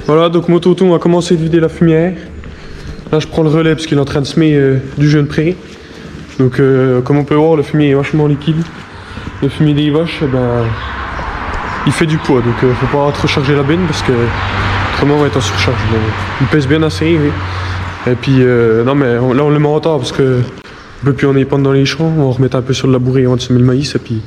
Voilà, donc mon tonton a commencé de vider la fumière. Là, je prends le relais parce qu'il est en train de semer du jeune pré. Donc, comme on peut voir, le fumier est vachement liquide. Le fumier des vaches, eh ben, il fait du poids. Donc, faut pas trop charger la benne parce que autrement, on va être en surcharge. Mais il pèse bien assez, oui. Et puis, non, mais là, on le met en retard parce que on peut plus en épandre dans les champs. On va remettre un peu sur le labouré avant de semer le maïs. Et puis,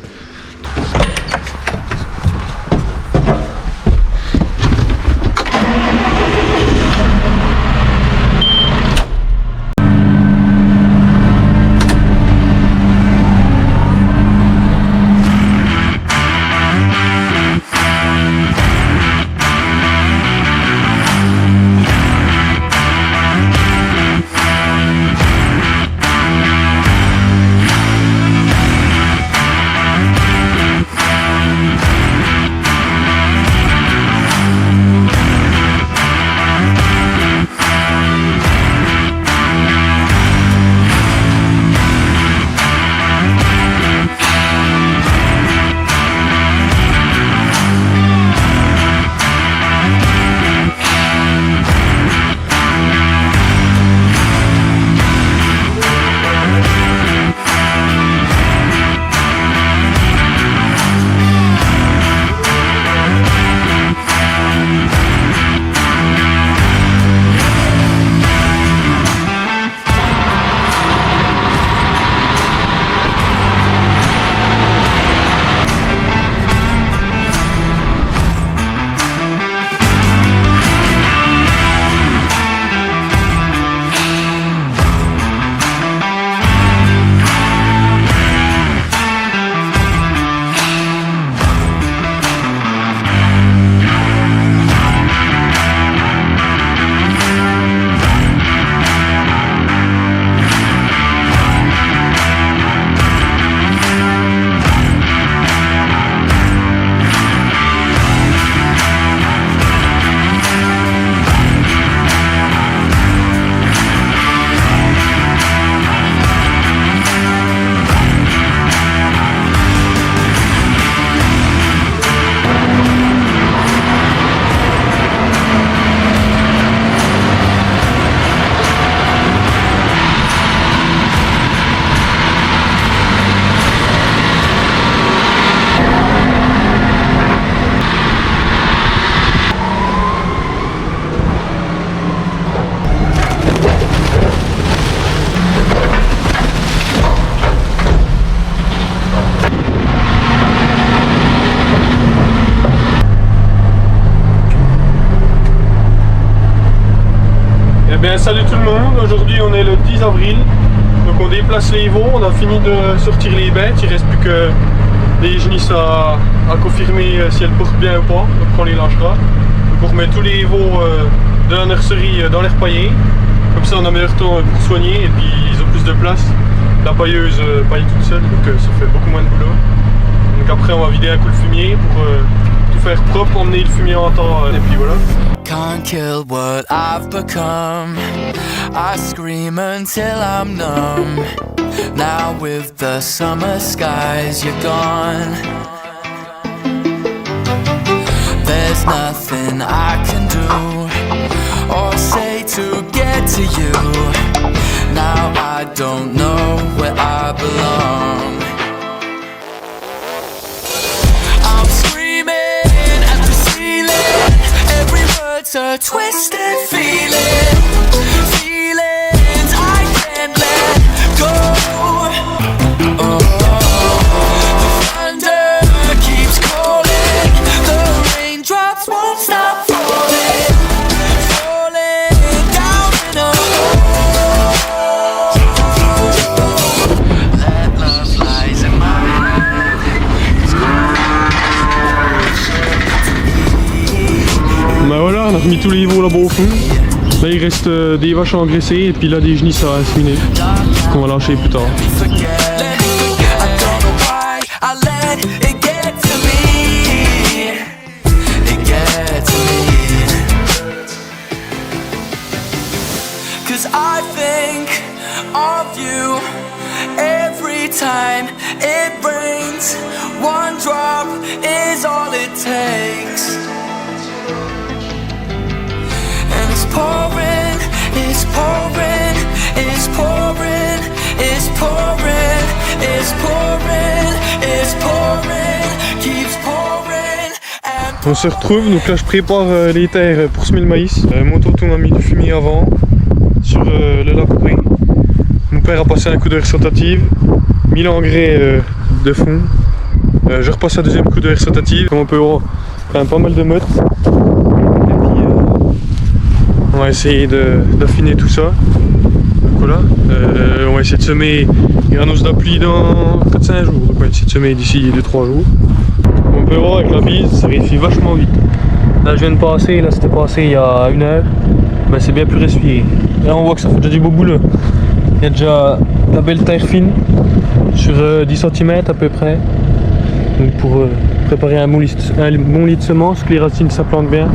bien, salut tout le monde, aujourd'hui on est le 10 avril, donc on déplace les veaux, on a fini de sortir les bêtes, il reste plus que les génisses à confirmer si elles portent bien ou pas, donc on les lâchera. Donc on remet tous les veaux de la nurserie dans l'air paillé, comme ça on a meilleur temps pour soigner et puis ils ont plus de place. La pailleuse paille toute seule, donc ça fait beaucoup moins de boulot. Donc après on va vider un coup le fumier pour tout faire propre, emmener le fumier en temps et puis voilà. Can't kill what I've become. I scream until I'm numb. Now with the summer skies, you're gone. There's nothing I can do or say to get to you. Now I don't know where I belong. I'm screaming at the ceiling. Every word's a twisted feeling. Feelings I can't let go. Oh, the thunder keeps calling. The raindrops won't stop falling. Falling down in a hole. That love lies in my head. Bah voilà, on a remis tous les veaux là-bas au fond. Là il reste des vaches à engraisser et puis là des genisses à inséminer qu'on va lâcher plus tard. I think of you every time it rains. One drop is all it takes. pouring, it's pouring, it's pouring, it's pouring, it's pouring, it's pouring, keeps pouring. On se retrouve, donc là je prépare les terres pour semer le maïs. Mon tonton a mis du fumier avant sur le labouré. Mon père a passé un coup d'heure rotative, mis l'engrais de fond. Je repasse un deuxième coup d'heure rotative. Comme on peut voir, quand même pas mal de mottes. Et puis on va essayer d'affiner tout ça. Donc voilà, on va essayer de semer. Il annonce de la pluie dans 4-5 jours, donc on va essayer de semer d'ici 2-3 jours. On peut voir avec la bise, ça réussit vachement vite. Là je viens de passer, là c'était passé il y a 1 heure. Ben, c'est bien plus respiré. Là on voit que ça fait déjà du beau boulot. Il y a déjà la belle terre fine sur 10 cm à peu près. Donc pour préparer un bon lit de semences, que les racines s'implantent bien.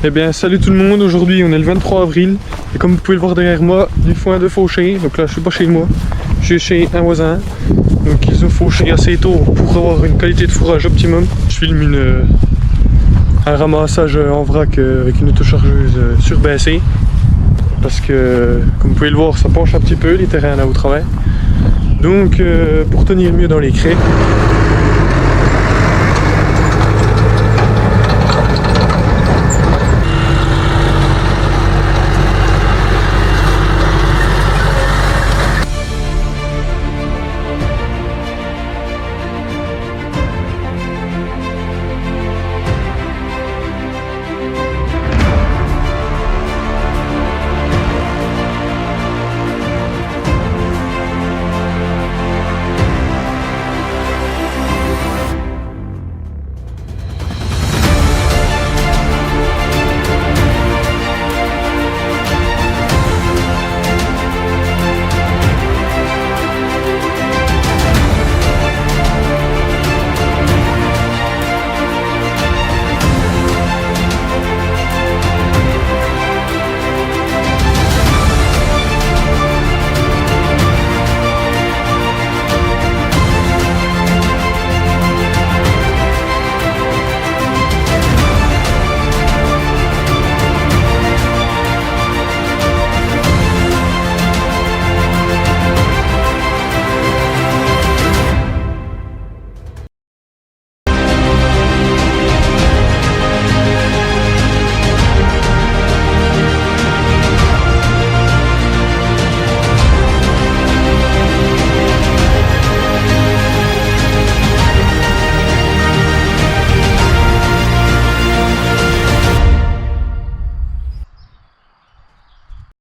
Eh bien salut tout le monde, aujourd'hui on est le 23 avril et comme vous pouvez le voir derrière moi, du foin de faucher. Donc là je suis pas chez moi, je suis chez un voisin. Donc ils ont fauché assez tôt pour avoir une qualité de fourrage optimum. Je filme un ramassage en vrac avec une autochargeuse surbaissée. Parce que comme vous pouvez le voir, ça penche un petit peu les terrains là au travail. Donc pour tenir mieux dans les craies,